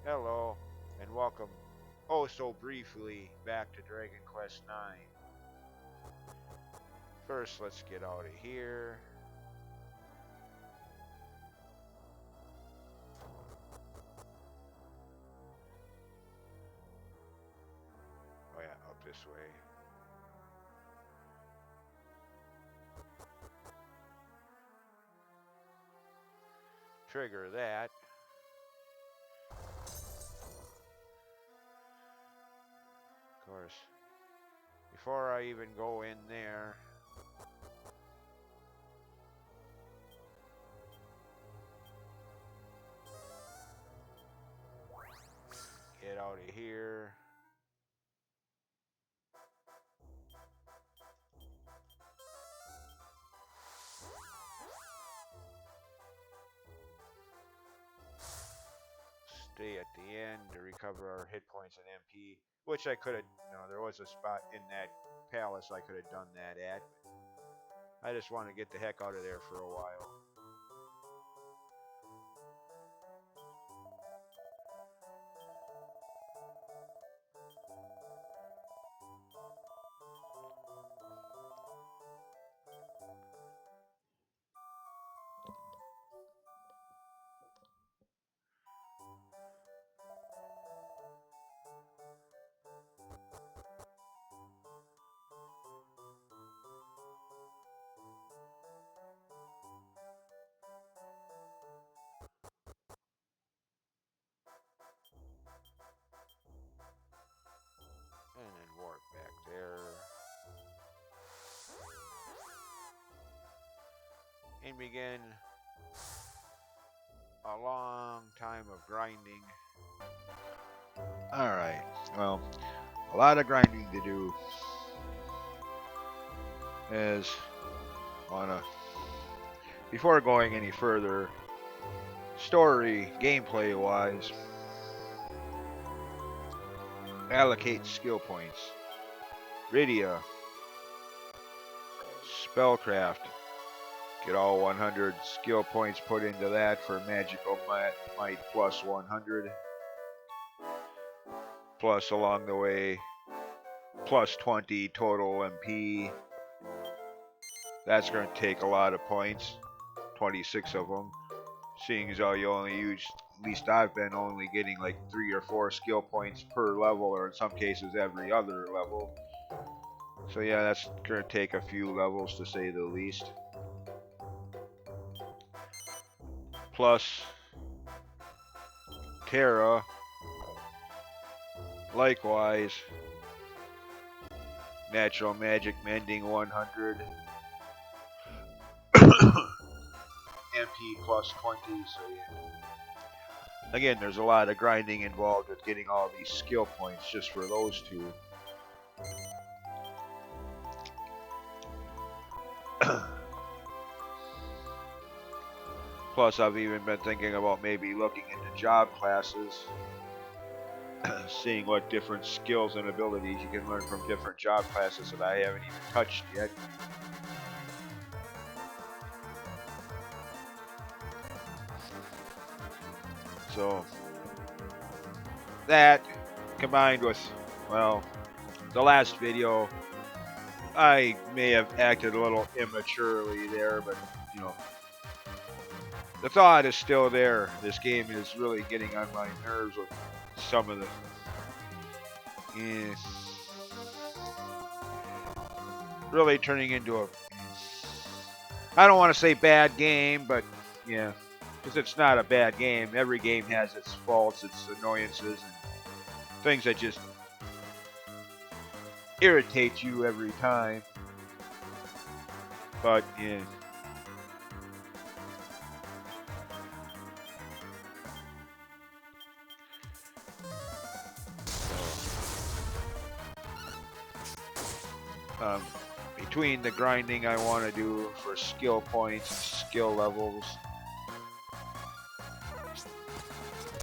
Hello, and welcome, oh so briefly, back to Dragon Quest IX. First, let's get out of here. Oh yeah, up this way. Trigger that. Of course, before I even go in there, get out of here. Stay at the end to recover our hit points and MP, which I could have, there was a spot in that palace I could have done that at. I just want to get the heck out of there for a while. And then warp back there. And begin a long time of grinding. Alright, well, a lot of grinding to do. Is wanna before going any further, story gameplay wise, allocate skill points. Rydia, Spellcraft, get all 100 skill points put into that for magical might plus 100. Plus along the way, plus 20 total MP. That's going to take a lot of points, 26 of them. Seeing as how you only use, at least I've been only getting like 3 or 4 skill points per level, or in some cases every other level. So yeah, that's going to take a few levels to say the least. Plus, Terra, likewise, natural magic mending 100. MP plus 20, so yeah. Again, there's a lot of grinding involved with getting all these skill points just for those two. Plus, I've even been thinking about maybe looking into job classes, seeing what different skills and abilities you can learn from different job classes that I haven't even touched yet. So, that combined with, well, the last video, I may have acted a little immaturely there, but, the thought is still there. This game is really getting on my nerves with some of the... really turning into a... I don't want to say bad game, but, yeah, because it's not a bad game. Every game has its faults, its annoyances, and things that just irritate you every time. But, yeah. Between the grinding I want to do for skill points and skill levels,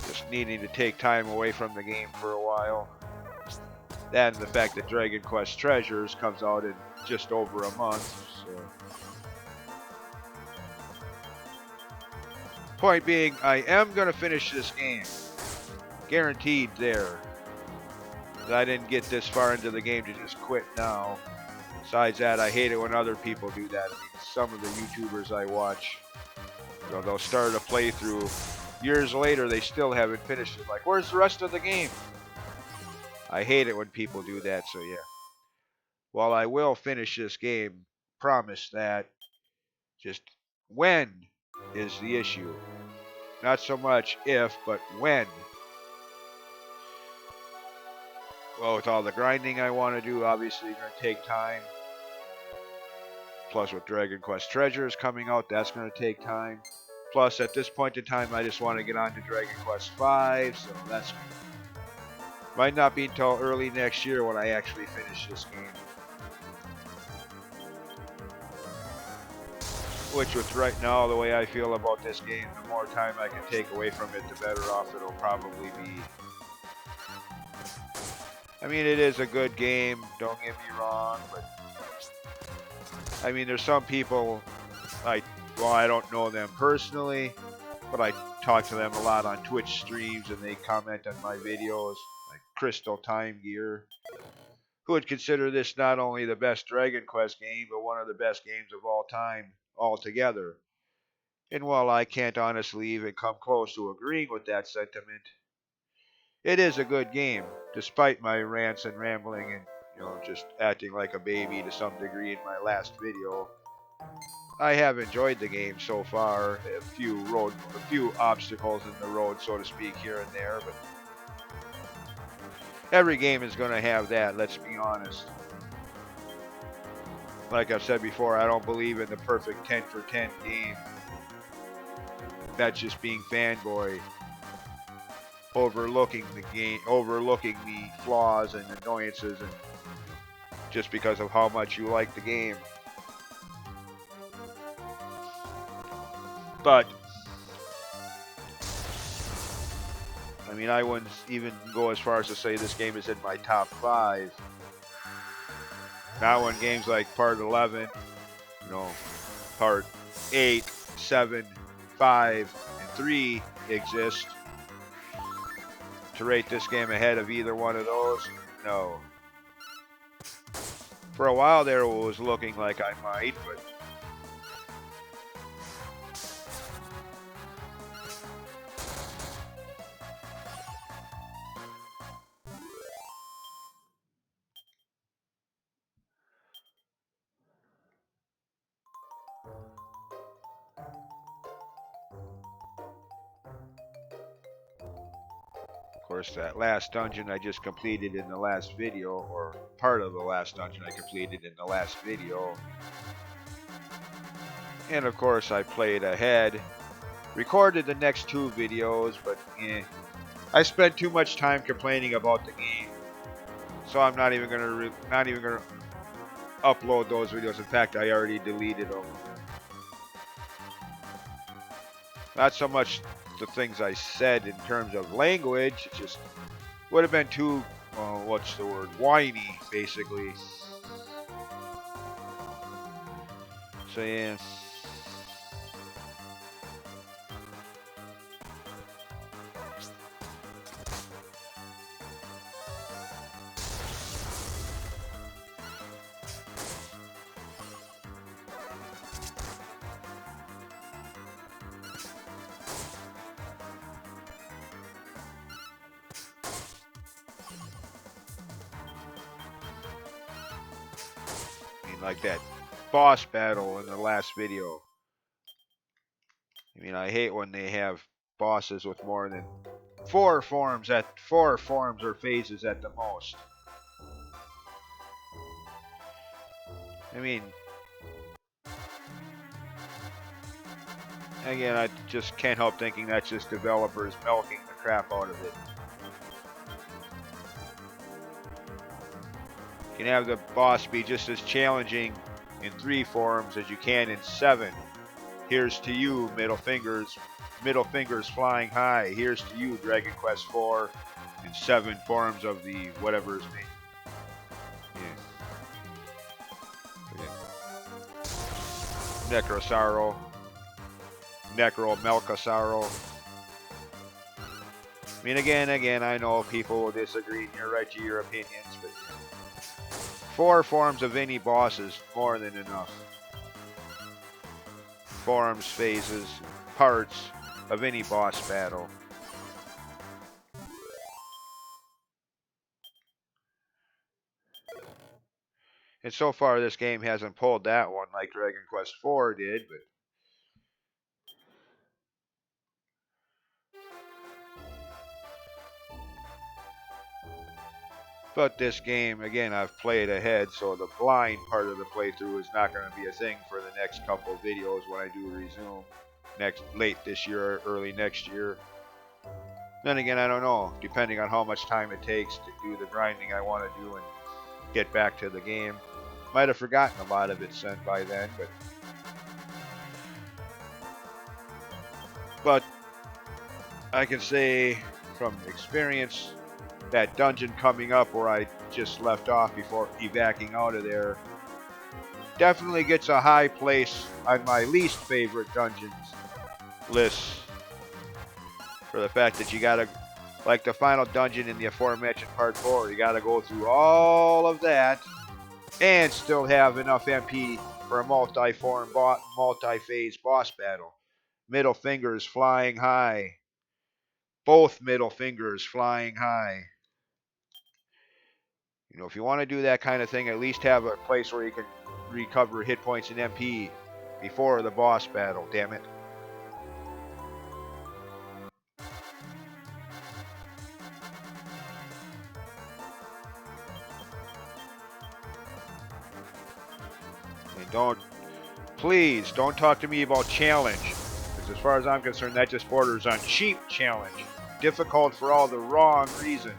just needing to take time away from the game for a while, that and the fact that Dragon Quest Treasures comes out in just over a month, so. Point being, I am going to finish this game. guaranteed there. I didn't get this far into the game to just quit now. Besides that, I hate it when other people do that. I mean, some of the YouTubers I watch, you know, they'll start a playthrough. Years later, they still haven't finished it. Like, where's the rest of the game? I hate it when people do that, so yeah. Well, I will finish this game. Promise that. Just when is the issue. Not so much if, but when. Well, with all the grinding I want to do, obviously going to take time. Plus with Dragon Quest Treasures coming out, that's going to take time. Plus, at this point in time, I just want to get on to Dragon Quest V, so that's might not be until early next year when I actually finish this game. Which, with right now, the way I feel about this game, the more time I can take away from it, the better off it'll probably be. I mean, it is a good game, don't get me wrong, but I mean, there's some people, I don't know them personally, but I talk to them a lot on Twitch streams and they comment on my videos, like Crystal Time Gear, who would consider this not only the best Dragon Quest game, but one of the best games of all time altogether. And while I can't honestly even come close to agreeing with that sentiment, it is a good game, despite my rants and rambling and, you know, just acting like a baby to some degree in my last video. I have enjoyed the game so far. A few obstacles in the road, so to speak, here and there, but every game is going to have that, let's be honest. Like I've said before, I don't believe in the perfect 10 for 10 game. That's just being fanboy, overlooking the game, overlooking the flaws and annoyances, and just because of how much you like the game. But I mean, I wouldn't even go as far as to say this game is in my top 5. Not when games like Part 11, you know, Part 8, 7, 5, and 3 exist. To rate this game ahead of either one of those, no. For a while there, it was looking like I might, but of course, that last dungeon I just completed in the last video, or part of the last dungeon I completed in the last video. And of course, I played ahead, recorded the next 2 videos, but I spent too much time complaining about the game, so I'm not even gonna upload those videos. In fact, I already deleted them. Not so much the things I said in terms of language, it just would have been too, what's the word, whiny, basically. So yeah. Like that boss battle in the last video. I mean, I hate when they have bosses with more than 4 forms or phases at the most. I mean, again, I just can't help thinking that's just developers milking the crap out of it. You can have the boss be just as challenging in 3 forms as you can in 7. Here's to you, middle fingers flying high. Here's to you, Dragon Quest IV, in 7 forms of the whatever's name. Yeah. Necrosaro, Necro Melkosaro. mean, again, I know people will disagree, and you're right to your opinions, but 4 forms of any boss is more than enough. Forms, phases, parts of any boss battle. And so far, this game hasn't pulled that one like Dragon Quest IV did, but this game, again, I've played ahead, so the blind part of the playthrough is not going to be a thing for the next couple videos when I do resume late this year or early next year. Then again, I don't know, depending on how much time it takes to do the grinding I want to do and get back to the game. Might have forgotten a lot of it by then, but I can say from experience, that dungeon coming up where I just left off before evacuating out of there definitely gets a high place on my least favorite dungeons list, for the fact that you gotta, like the final dungeon in the aforementioned part 4, you gotta go through all of that and still have enough MP for a multi-phase boss battle. Middle fingers flying high. Both middle fingers flying high. You know, if you want to do that kind of thing, at least have a place where you can recover hit points and MP before the boss battle, damn it. And please don't talk to me about challenge, because as far as I'm concerned, that just borders on cheap challenge. Difficult for all the wrong reasons.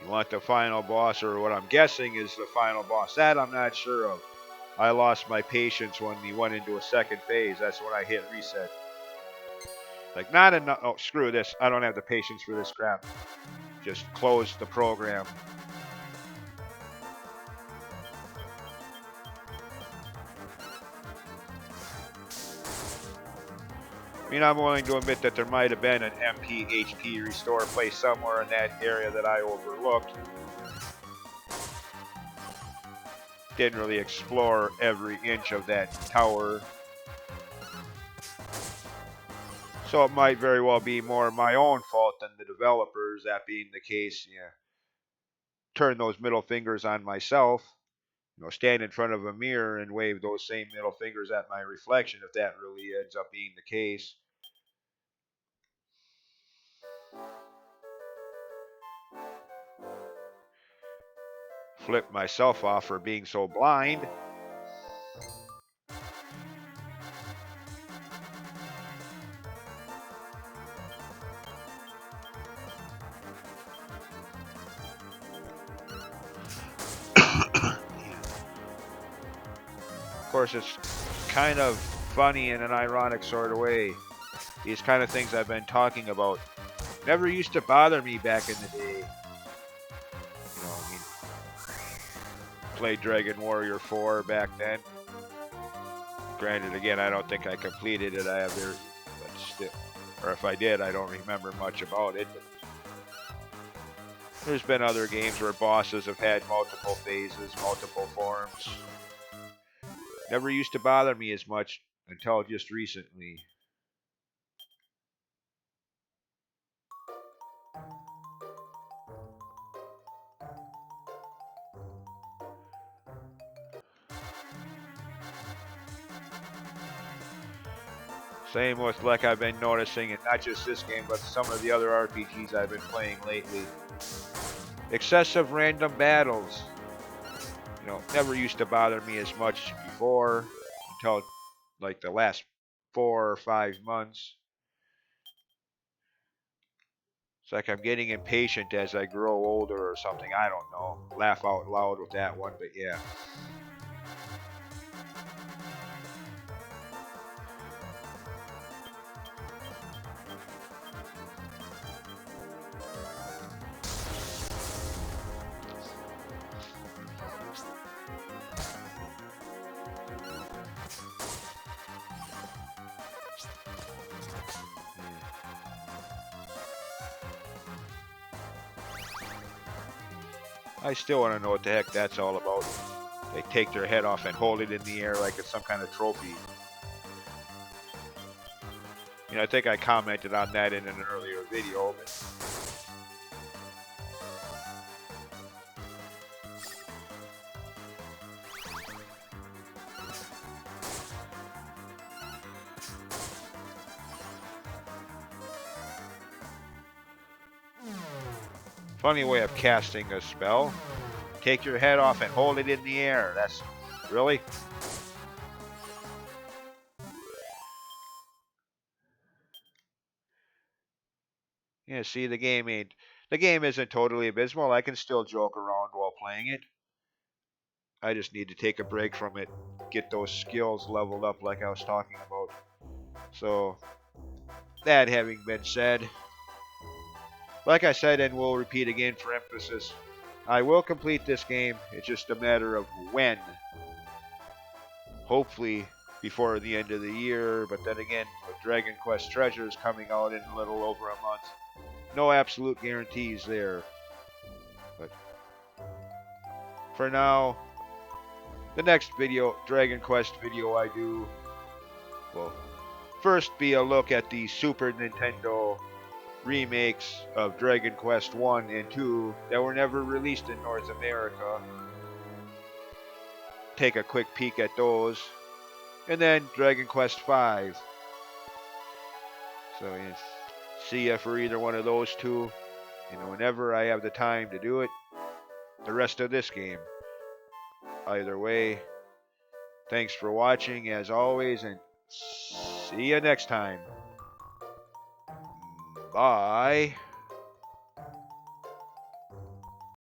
You want the final boss, or what I'm guessing is the final boss. That I'm not sure of. I lost my patience when he went into a second phase. That's when I hit reset. Like, not enough. Oh, screw this. I don't have the patience for this crap. Just close the program. I mean, I'm willing to admit that there might have been an MP HP restore place somewhere in that area that I overlooked. Didn't really explore every inch of that tower. So it might very well be more my own fault than the developers. That being the case, yeah, turn those middle fingers on myself. You know, stand in front of a mirror and wave those same middle fingers at my reflection if that really ends up being the case. Flip myself off for being so blind. Of course, it's kind of funny in an ironic sort of way. These kind of things I've been talking about never used to bother me back in the day. You know, I mean, played Dragon Warrior 4 back then. Granted, again, I don't think I completed it. I have there, but still, or if I did, I don't remember much about it. But there's been other games where bosses have had multiple phases, multiple forms. Never used to bother me as much until just recently. Same with, like I've been noticing, and not just this game, but some of the other RPGs I've been playing lately. Excessive random battles. You know, never used to bother me as much before until like the last 4 or 5 months. It's like I'm getting impatient as I grow older or something. I don't know. Laugh out loud with that one, but yeah. I still want to know what the heck that's all about. They take their head off and hold it in the air like it's some kind of trophy. You know, I think I commented on that in an earlier video. But funny way of casting a spell. Take your head off and hold it in the air. That's really? Yeah, see, the game isn't totally abysmal. I can still joke around while playing it. I just need to take a break from it, get those skills leveled up like I was talking about. So, that having been said, like I said, and we'll repeat again for emphasis, I will complete this game. It's just a matter of when. Hopefully before the end of the year, but then again, with Dragon Quest Treasures coming out in a little over a month, no absolute guarantees there. But for now, the next video, Dragon Quest video I do, will first be a look at the Super Nintendo remakes of Dragon Quest 1 and 2 that were never released in North America. Take a quick peek at those. And then Dragon Quest 5. So yeah, see ya for either one of those two. And whenever I have the time to do it, the rest of this game. Either way, thanks for watching as always, and see you next time. Bye.